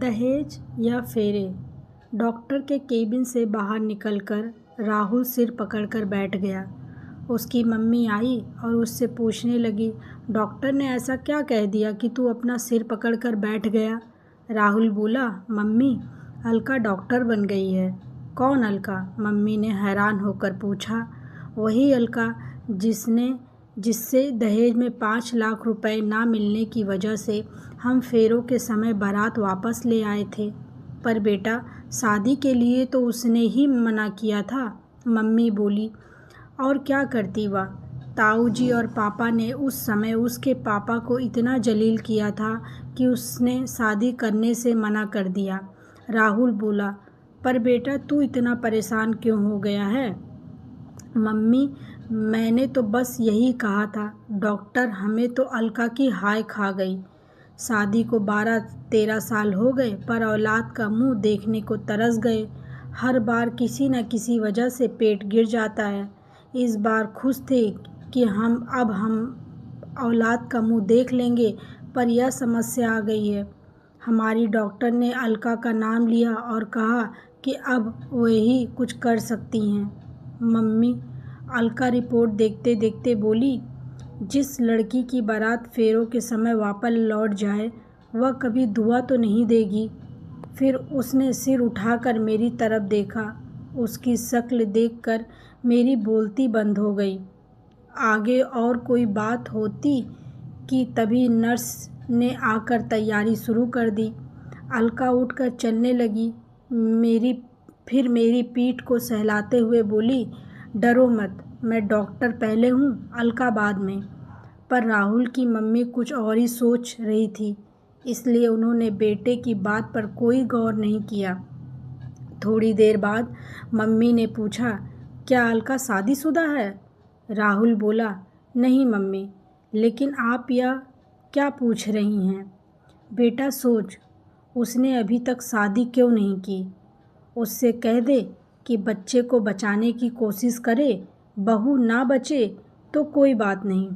दहेज या फेरे। डॉक्टर के केबिन से बाहर निकलकर राहुल सिर पकड़कर बैठ गया। उसकी मम्मी आई और उससे पूछने लगी, डॉक्टर ने ऐसा क्या कह दिया कि तू अपना सिर पकड़कर बैठ गया? राहुल बोला, मम्मी, अलका डॉक्टर बन गई है। कौन अलका? मम्मी ने हैरान होकर पूछा। वही अलका जिससे दहेज में 5 लाख रुपए ना मिलने की वजह से हम फेरों के समय बारात वापस ले आए थे। पर बेटा, शादी के लिए तो उसने ही मना किया था, मम्मी बोली। और क्या करती वह? ताऊ जी और पापा ने उस समय उसके पापा को इतना जलील किया था कि उसने शादी करने से मना कर दिया। राहुल बोला, पर बेटा तू इतना परेशान क्यों हो गया है? मम्मी, मैंने तो बस यही कहा था। डॉक्टर, हमें तो अलका की हाय खा गई। शादी को 12-13 साल हो गए पर औलाद का मुंह देखने को तरस गए। हर बार किसी न किसी वजह से पेट गिर जाता है। इस बार खुश थे कि हम औलाद का मुंह देख लेंगे, पर यह समस्या आ गई है। हमारी डॉक्टर ने अलका का नाम लिया और कहा कि अब वही कुछ कर सकती हैं। मम्मी, अलका रिपोर्ट देखते देखते बोली, जिस लड़की की बारात फेरों के समय वापस लौट जाए वह कभी दुआ तो नहीं देगी। फिर उसने सिर उठाकर मेरी तरफ देखा। उसकी शक्ल देखकर मेरी बोलती बंद हो गई। आगे और कोई बात होती कि तभी नर्स ने आकर तैयारी शुरू कर दी। अलका उठकर चलने लगी। फिर मेरी पीठ को सहलाते हुए बोली, डरो मत, मैं डॉक्टर पहले हूँ, अलका बाद में। पर राहुल की मम्मी कुछ और ही सोच रही थी, इसलिए उन्होंने बेटे की बात पर कोई गौर नहीं किया। थोड़ी देर बाद मम्मी ने पूछा, क्या अलका शादीशुदा है? राहुल बोला, नहीं मम्मी, लेकिन आप यह क्या पूछ रही हैं? बेटा सोच, उसने अभी तक शादी क्यों नहीं की? उससे कह दे कि बच्चे को बचाने की कोशिश करे, बहू ना बचे तो कोई बात नहीं।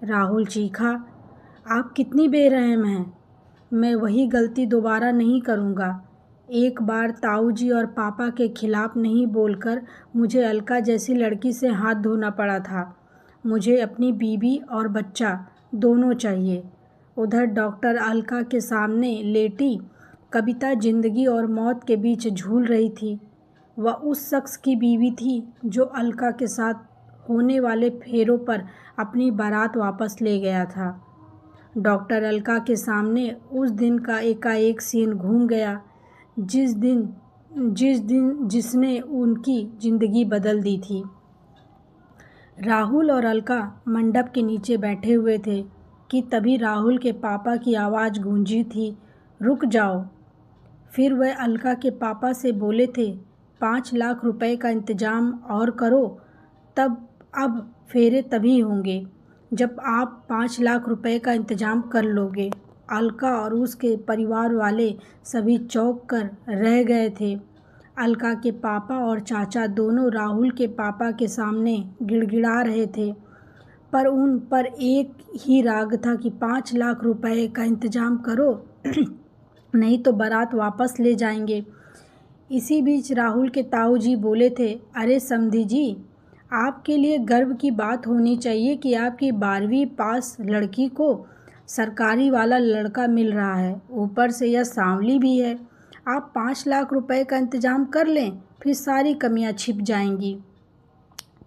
राहुल चीखा, आप कितनी बेरहम हैं। मैं वही गलती दोबारा नहीं करूँगा। एक बार ताऊ जी और पापा के खिलाफ नहीं बोलकर मुझे अलका जैसी लड़की से हाथ धोना पड़ा था। मुझे अपनी बीवी और बच्चा दोनों चाहिए। उधर डॉक्टर अलका के सामने लेटी कविता जिंदगी और मौत के बीच झूल रही थी। वह उस शख्स की बीवी थी जो अलका के साथ होने वाले फेरों पर अपनी बारात वापस ले गया था। डॉक्टर अलका के सामने उस दिन का एकाएक सीन घूम गया, जिसने उनकी जिंदगी बदल दी थी। राहुल और अलका मंडप के नीचे बैठे हुए थे कि तभी राहुल के पापा की आवाज़ गूंजी थी, रुक जाओ। फिर वह अलका के पापा से बोले थे, 5 लाख रुपए का इंतजाम और करो, अब फेरे तभी होंगे जब आप 5 लाख रुपए का इंतजाम कर लोगे। अलका और उसके परिवार वाले सभी चौंक कर रह गए थे। अलका के पापा और चाचा दोनों राहुल के पापा के सामने गिड़गिड़ा रहे थे, पर उन पर एक ही राग था कि 5 लाख रुपए का इंतजाम करो नहीं तो बारात वापस ले जाएंगे। इसी बीच राहुल के ताऊ जी बोले थे, अरे समधी जी, आपके लिए गर्व की बात होनी चाहिए कि आपकी 12वीं पास लड़की को सरकारी वाला लड़का मिल रहा है, ऊपर से यह सांवली भी है। आप 5 लाख रुपए का इंतजाम कर लें, फिर सारी कमियां छिप जाएंगी।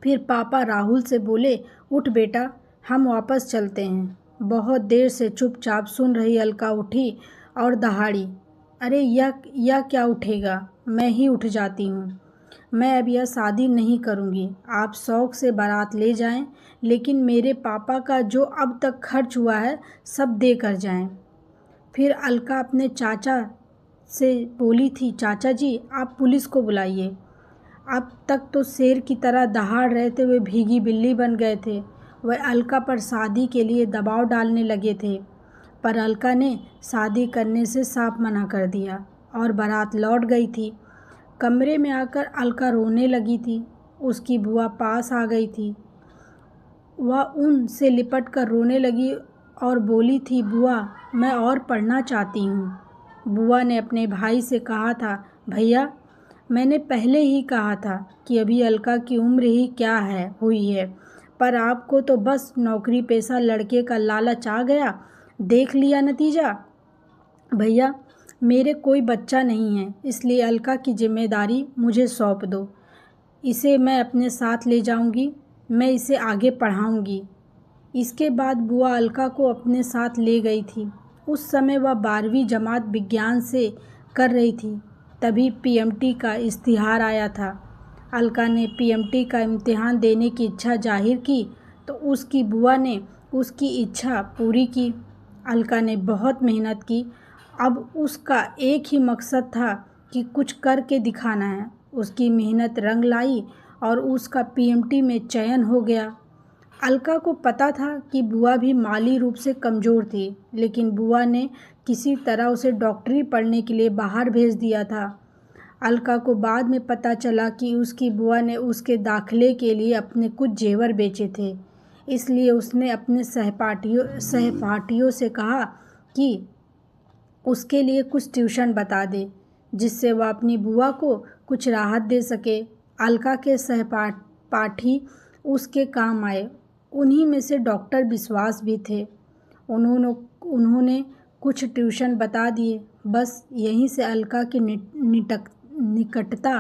फिर पापा राहुल से बोले, उठ बेटा, हम वापस चलते हैं। बहुत देर से चुपचाप सुन रही अलका उठी और दहाड़ी, अरे यह क्या उठेगा, मैं ही उठ जाती हूँ। मैं अब यह शादी नहीं करूँगी। आप शौक़ से बारात ले जाएं, लेकिन मेरे पापा का जो अब तक खर्च हुआ है सब दे कर जाएं। फिर अलका अपने चाचा से बोली थी, चाचा जी, आप पुलिस को बुलाइए। अब तक तो शेर की तरह दहाड़ रहते हुए भीगी बिल्ली बन गए थे। वह अलका पर शादी के लिए दबाव डालने लगे थे, पर अलका ने शादी करने से साफ मना कर दिया और बारात लौट गई थी। कमरे में आकर अलका रोने लगी थी। उसकी बुआ पास आ गई थी। वह उनसे लिपट कर रोने लगी और बोली थी, बुआ, मैं और पढ़ना चाहती हूँ। बुआ ने अपने भाई से कहा था, भैया मैंने पहले ही कहा था कि अभी अलका की उम्र ही क्या है हुई है, पर आपको तो बस नौकरी पेशा लड़के का लालच आ गया, देख लिया नतीजा। भैया मेरे कोई बच्चा नहीं है, इसलिए अलका की जिम्मेदारी मुझे सौंप दो। इसे मैं अपने साथ ले जाऊंगी, मैं इसे आगे पढ़ाऊंगी। इसके बाद बुआ अलका को अपने साथ ले गई थी। उस समय वह 12वीं जमात विज्ञान से कर रही थी। तभी पीएमटी का इश्तिहार आया था। अलका ने पीएमटी का इम्तिहान देने की इच्छा जाहिर की तो उसकी बुआ ने उसकी इच्छा पूरी की। अलका ने बहुत मेहनत की। अब उसका एक ही मकसद था कि कुछ करके दिखाना है। उसकी मेहनत रंग लाई और उसका पीएमटी में चयन हो गया। अलका को पता था कि बुआ भी माली रूप से कमज़ोर थी, लेकिन बुआ ने किसी तरह उसे डॉक्टरी पढ़ने के लिए बाहर भेज दिया था। अलका को बाद में पता चला कि उसकी बुआ ने उसके दाखिले के लिए अपने कुछ जेवर बेचे थे, इसलिए उसने अपने सहपाठियों से कहा कि उसके लिए कुछ ट्यूशन बता दे, जिससे वह अपनी बुआ को कुछ राहत दे सके। अलका के सहपाठी उसके काम आए। उन्हीं में से डॉक्टर विश्वास भी थे। उन्होंने कुछ ट्यूशन बता दिए। बस यहीं से अलका की निकटता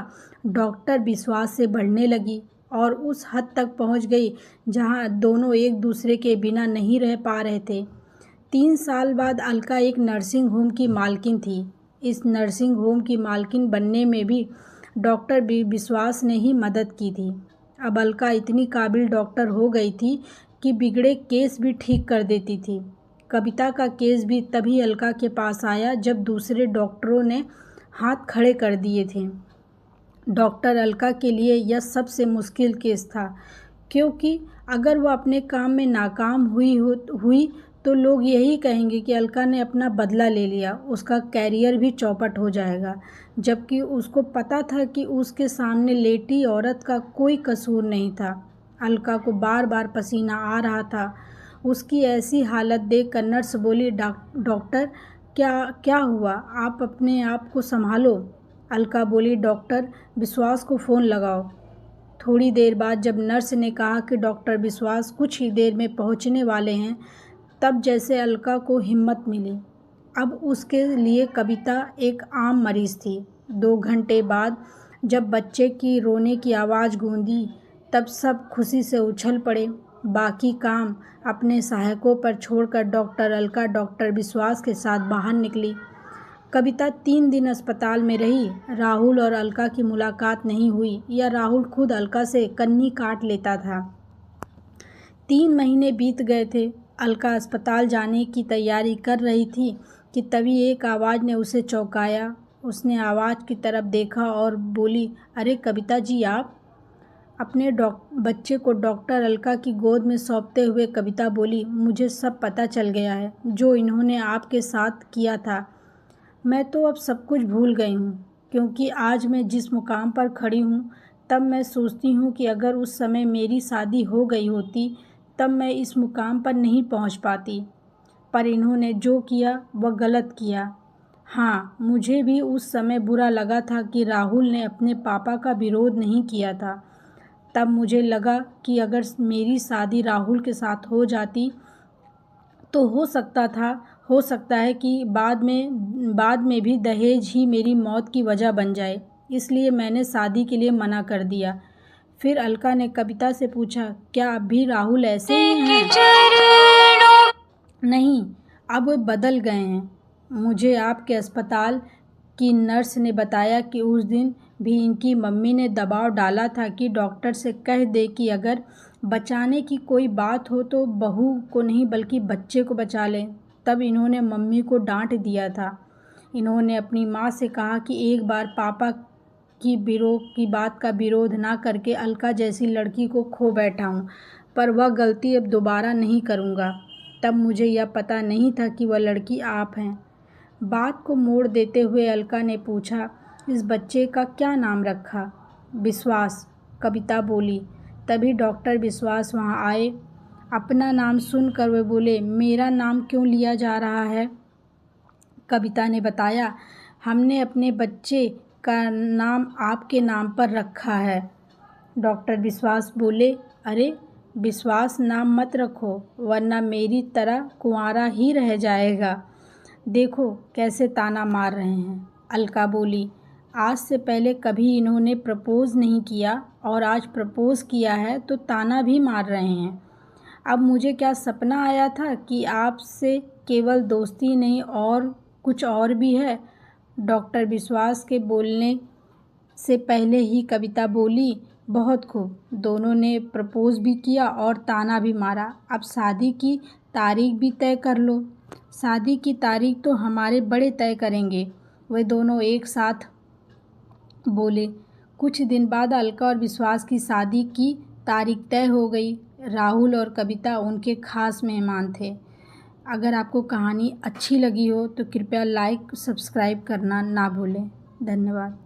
डॉक्टर विश्वास से बढ़ने लगी और उस हद तक पहुंच गई जहां दोनों एक दूसरे के बिना नहीं रह पा रहे थे। 3 साल बाद अलका एक नर्सिंग होम की मालकिन थी। इस नर्सिंग होम की मालकिन बनने में भी डॉक्टर विश्वास ने ही मदद की थी। अब अलका इतनी काबिल डॉक्टर हो गई थी कि बिगड़े केस भी ठीक कर देती थी। कविता का केस भी तभी अलका के पास आया जब दूसरे डॉक्टरों ने हाथ खड़े कर दिए थे। डॉक्टर अलका के लिए यह सबसे मुश्किल केस था, क्योंकि अगर वह अपने काम में नाकाम हुई तो लोग यही कहेंगे कि अलका ने अपना बदला ले लिया, उसका कैरियर भी चौपट हो जाएगा। जबकि उसको पता था कि उसके सामने लेटी औरत का कोई कसूर नहीं था। अलका को बार बार पसीना आ रहा था। उसकी ऐसी हालत देखकर नर्स बोली, डॉक्टर क्या हुआ, आप अपने आप को संभालो। अलका बोली, डॉक्टर विश्वास को फ़ोन लगाओ। थोड़ी देर बाद जब नर्स ने कहा कि डॉक्टर विश्वास कुछ ही देर में पहुंचने वाले हैं, तब जैसे अलका को हिम्मत मिली। अब उसके लिए कविता एक आम मरीज़ थी। 2 घंटे बाद जब बच्चे की रोने की आवाज़ गूंजी, तब सब खुशी से उछल पड़े। बाकी काम अपने सहायकों पर छोड़कर डॉक्टर अलका डॉक्टर विश्वास के साथ बाहर निकली। कविता 3 दिन अस्पताल में रही। राहुल और अलका की मुलाकात नहीं हुई, या राहुल खुद अलका से कन्नी काट लेता था। 3 महीने बीत गए थे। अलका अस्पताल जाने की तैयारी कर रही थी कि तभी एक आवाज़ ने उसे चौंकाया। उसने आवाज़ की तरफ देखा और बोली, अरे कविता जी आप। अपने बच्चे को डॉक्टर अलका की गोद में सौंपते हुए कविता बोली, मुझे सब पता चल गया है जो इन्होंने आपके साथ किया था। मैं तो अब सब कुछ भूल गई हूँ, क्योंकि आज मैं जिस मुकाम पर खड़ी हूँ, तब मैं सोचती हूँ कि अगर उस समय मेरी शादी हो गई होती तब मैं इस मुकाम पर नहीं पहुँच पाती। पर इन्होंने जो किया वह गलत किया। हाँ, मुझे भी उस समय बुरा लगा था कि राहुल ने अपने पापा का विरोध नहीं किया था। तब मुझे लगा कि अगर मेरी शादी राहुल के साथ हो जाती तो हो सकता है कि बाद में भी दहेज ही मेरी मौत की वजह बन जाए। इसलिए मैंने शादी के लिए मना कर दिया। फिर अलका ने कविता से पूछा, क्या अब भी राहुल ऐसे ही हैं? नहीं, अब वे बदल गए हैं। मुझे आपके अस्पताल की नर्स ने बताया कि उस दिन भी इनकी मम्मी ने दबाव डाला था कि डॉक्टर से कह दे कि अगर बचाने की कोई बात हो तो बहू को नहीं बल्कि बच्चे को बचा लें। तब इन्होंने मम्मी को डांट दिया था। इन्होंने अपनी माँ से कहा कि एक बार पापा की बात का विरोध ना करके अलका जैसी लड़की को खो बैठा हूँ, पर वह गलती अब दोबारा नहीं करूँगा। तब मुझे यह पता नहीं था कि वह लड़की आप हैं। बात को मोड़ देते हुए अलका ने पूछा, इस बच्चे का क्या नाम रखा? विश्वास, कविता बोली। तभी डॉक्टर विश्वास वहाँ आए। अपना नाम सुनकर वे बोले, मेरा नाम क्यों लिया जा रहा है? कविता ने बताया, हमने अपने बच्चे का नाम आपके नाम पर रखा है। डॉक्टर विश्वास बोले, अरे विश्वास नाम मत रखो, वरना मेरी तरह कुंवारा ही रह जाएगा। देखो कैसे ताना मार रहे हैं। अलका बोली, आज से पहले कभी इन्होंने प्रपोज़ नहीं किया और आज प्रपोज़ किया है तो ताना भी मार रहे हैं। अब मुझे क्या सपना आया था कि आपसे केवल दोस्ती नहीं और कुछ और भी है। डॉक्टर विश्वास के बोलने से पहले ही कविता बोली, बहुत खूब, दोनों ने प्रपोज़ भी किया और ताना भी मारा। अब शादी की तारीख भी तय कर लो। शादी की तारीख तो हमारे बड़े तय करेंगे, वे दोनों एक साथ बोले। कुछ दिन बाद अलका और विश्वास की शादी की तारीख तय हो गई। राहुल और कविता उनके खास मेहमान थे। अगर आपको कहानी अच्छी लगी हो तो कृपया लाइक सब्सक्राइब करना ना भूलें। धन्यवाद।